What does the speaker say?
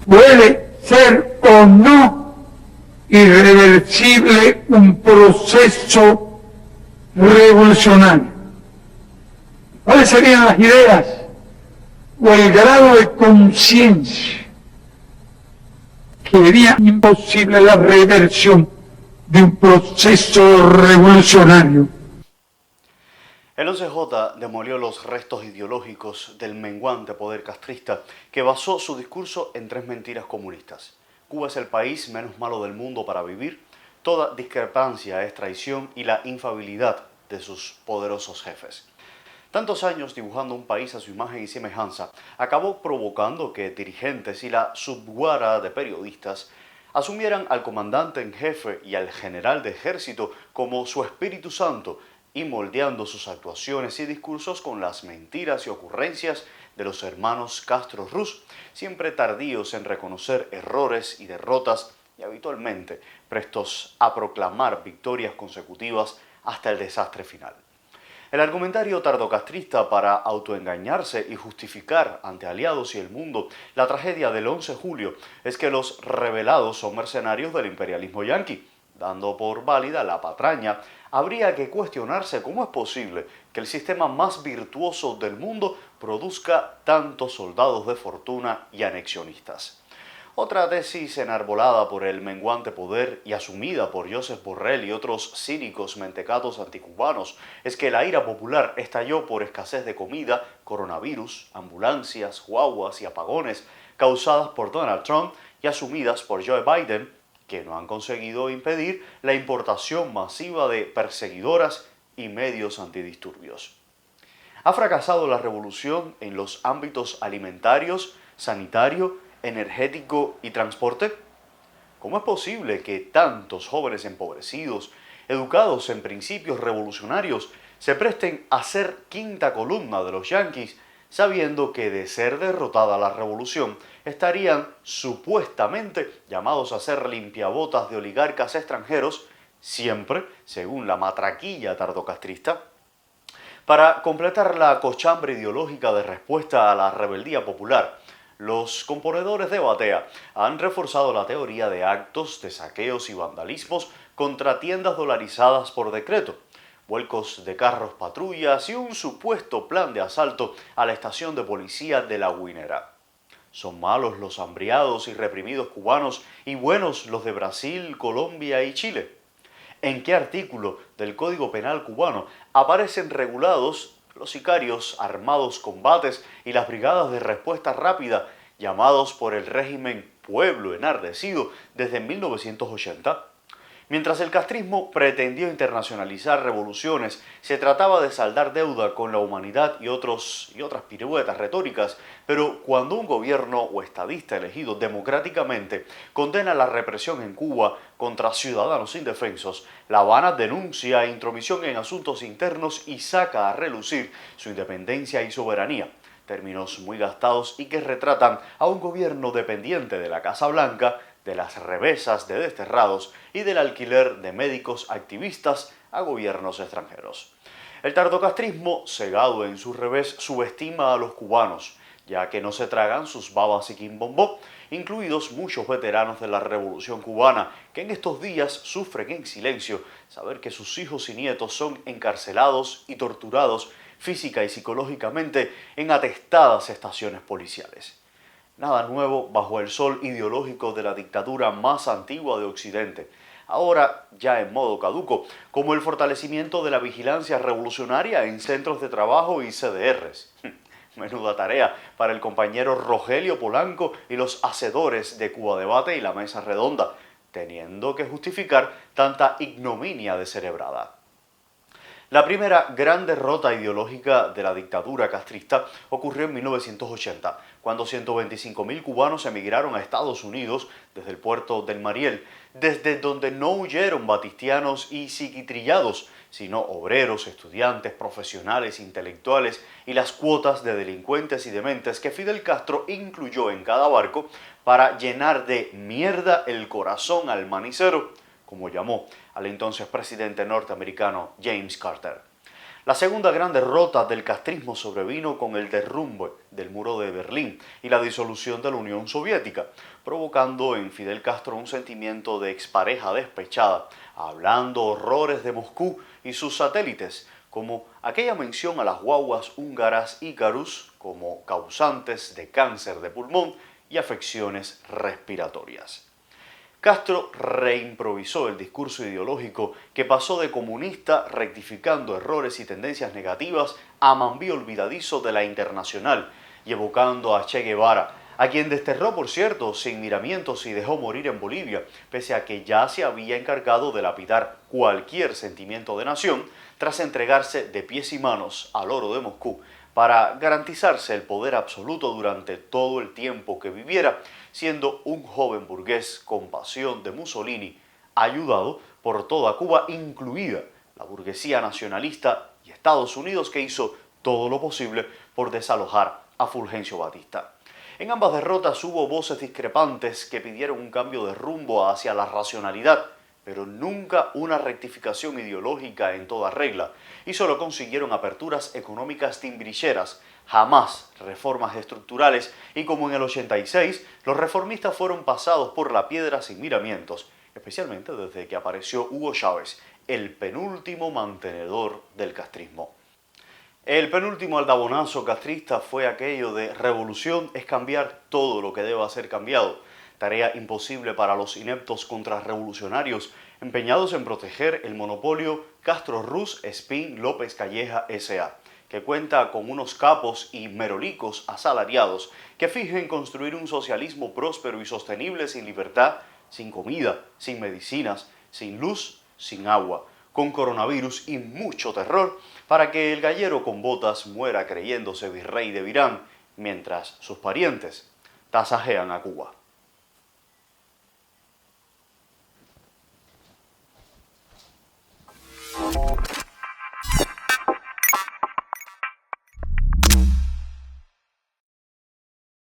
Puede ser o no irreversible un proceso revolucionario. ¿Cuáles serían las ideas o el grado de conciencia que haría imposible la reversión de un proceso revolucionario? El 11J demolió los restos ideológicos del menguante poder castrista que basó su discurso en 3 mentiras comunistas. Cuba es el país menos malo del mundo para vivir, toda discrepancia es traición y la infabilidad de sus poderosos jefes. Tantos años dibujando un país a su imagen y semejanza acabó provocando que dirigentes y la subguara de periodistas asumieran al comandante en jefe y al general de ejército como su Espíritu Santo y moldeando sus actuaciones y discursos con las mentiras y ocurrencias de los hermanos Castro Ruz, siempre tardíos en reconocer errores y derrotas y habitualmente prestos a proclamar victorias consecutivas hasta el desastre final. El argumentario tardocastrista para autoengañarse y justificar ante aliados y el mundo la tragedia del 11 de julio es que los rebelados son mercenarios del imperialismo yanqui. Dando por válida la patraña, habría que cuestionarse cómo es posible que el sistema más virtuoso del mundo produzca tantos soldados de fortuna y anexionistas. Otra tesis enarbolada por el menguante poder y asumida por Josep Borrell y otros cínicos mentecatos anticubanos es que la ira popular estalló por escasez de comida, coronavirus, ambulancias, guaguas y apagones causadas por Donald Trump y asumidas por Joe Biden, que no han conseguido impedir la importación masiva de perseguidoras y medios antidisturbios. ¿Ha fracasado la revolución en los ámbitos alimentarios, sanitario, energético y transporte? ¿Cómo es posible que tantos jóvenes empobrecidos, educados en principios revolucionarios, se presten a ser quinta columna de los yanquis, sabiendo que de ser derrotada la revolución estarían supuestamente llamados a ser limpiabotas de oligarcas extranjeros, siempre según la matraquilla tardocastrista? Para completar la cochambre ideológica de respuesta a la rebeldía popular, los componedores de Batea han reforzado la teoría de actos de saqueos y vandalismos contra tiendas dolarizadas por decreto, vuelcos de carros patrullas y un supuesto plan de asalto a la estación de policía de La Guinera. ¿Son malos los hambriados y reprimidos cubanos y buenos los de Brasil, Colombia y Chile? ¿En qué artículo del Código Penal cubano aparecen regulados los sicarios armados combates y las brigadas de respuesta rápida llamados por el régimen Pueblo Enardecido desde 1980? Mientras el castrismo pretendió internacionalizar revoluciones, se trataba de saldar deuda con la humanidad y otras piruetas retóricas, pero cuando un gobierno o estadista elegido democráticamente condena la represión en Cuba contra ciudadanos indefensos, La Habana denuncia intromisión en asuntos internos y saca a relucir su independencia y soberanía. Términos muy gastados y que retratan a un gobierno dependiente de la Casa Blanca, de las revesas de desterrados y del alquiler de médicos activistas a gobiernos extranjeros. El tardocastrismo, cegado en su revés, subestima a los cubanos, ya que no se tragan sus babas y quimbombó, incluidos muchos veteranos de la Revolución Cubana, que en estos días sufren en silencio saber que sus hijos y nietos son encarcelados y torturados física y psicológicamente en atestadas estaciones policiales. Nada nuevo bajo el sol ideológico de la dictadura más antigua de Occidente, ahora ya en modo caduco, como el fortalecimiento de la vigilancia revolucionaria en centros de trabajo y CDRs. Menuda tarea para el compañero Rogelio Polanco y los hacedores de Cuba Debate y la Mesa Redonda, teniendo que justificar tanta ignominia descerebrada. La primera gran derrota ideológica de la dictadura castrista ocurrió en 1980, cuando 125.000 cubanos emigraron a Estados Unidos desde el puerto del Mariel, desde donde no huyeron batistianos y psiquitrillados, sino obreros, estudiantes, profesionales, intelectuales y las cuotas de delincuentes y dementes que Fidel Castro incluyó en cada barco para llenar de mierda el corazón al manicero, como llamó al entonces presidente norteamericano James Carter. La segunda gran derrota del castrismo sobrevino con el derrumbe del muro de Berlín y la disolución de la Unión Soviética, provocando en Fidel Castro un sentimiento de expareja despechada, hablando horrores de Moscú y sus satélites, como aquella mención a las guaguas húngaras Icarus como causantes de cáncer de pulmón y afecciones respiratorias. Castro reimprovisó el discurso ideológico que pasó de comunista rectificando errores y tendencias negativas a mambí olvidadizo de la Internacional y evocando a Che Guevara, a quien desterró, por cierto, sin miramientos y dejó morir en Bolivia, pese a que ya se había encargado de lapidar cualquier sentimiento de nación tras entregarse de pies y manos al oro de Moscú para garantizarse el poder absoluto durante todo el tiempo que viviera, siendo un joven burgués con pasión de Mussolini, ayudado por toda Cuba, incluida la burguesía nacionalista y Estados Unidos, que hizo todo lo posible por desalojar a Fulgencio Batista. En ambas derrotas hubo voces discrepantes que pidieron un cambio de rumbo hacia la racionalidad, pero nunca una rectificación ideológica en toda regla, y solo consiguieron aperturas económicas timbrilleras, jamás reformas estructurales, y como en el 86, los reformistas fueron pasados por la piedra sin miramientos, especialmente desde que apareció Hugo Chávez, el penúltimo mantenedor del castrismo. El penúltimo aldabonazo castrista fue aquello de revolución es cambiar todo lo que deba ser cambiado, tarea imposible para los ineptos contrarrevolucionarios empeñados en proteger el monopolio Castro Ruz Espín López Calleja S.A., que cuenta con unos capos y merolicos asalariados que fingen construir un socialismo próspero y sostenible sin libertad, sin comida, sin medicinas, sin luz, sin agua, con coronavirus y mucho terror, para que el gallero con botas muera creyéndose virrey de Virán, mientras sus parientes tasajean a Cuba.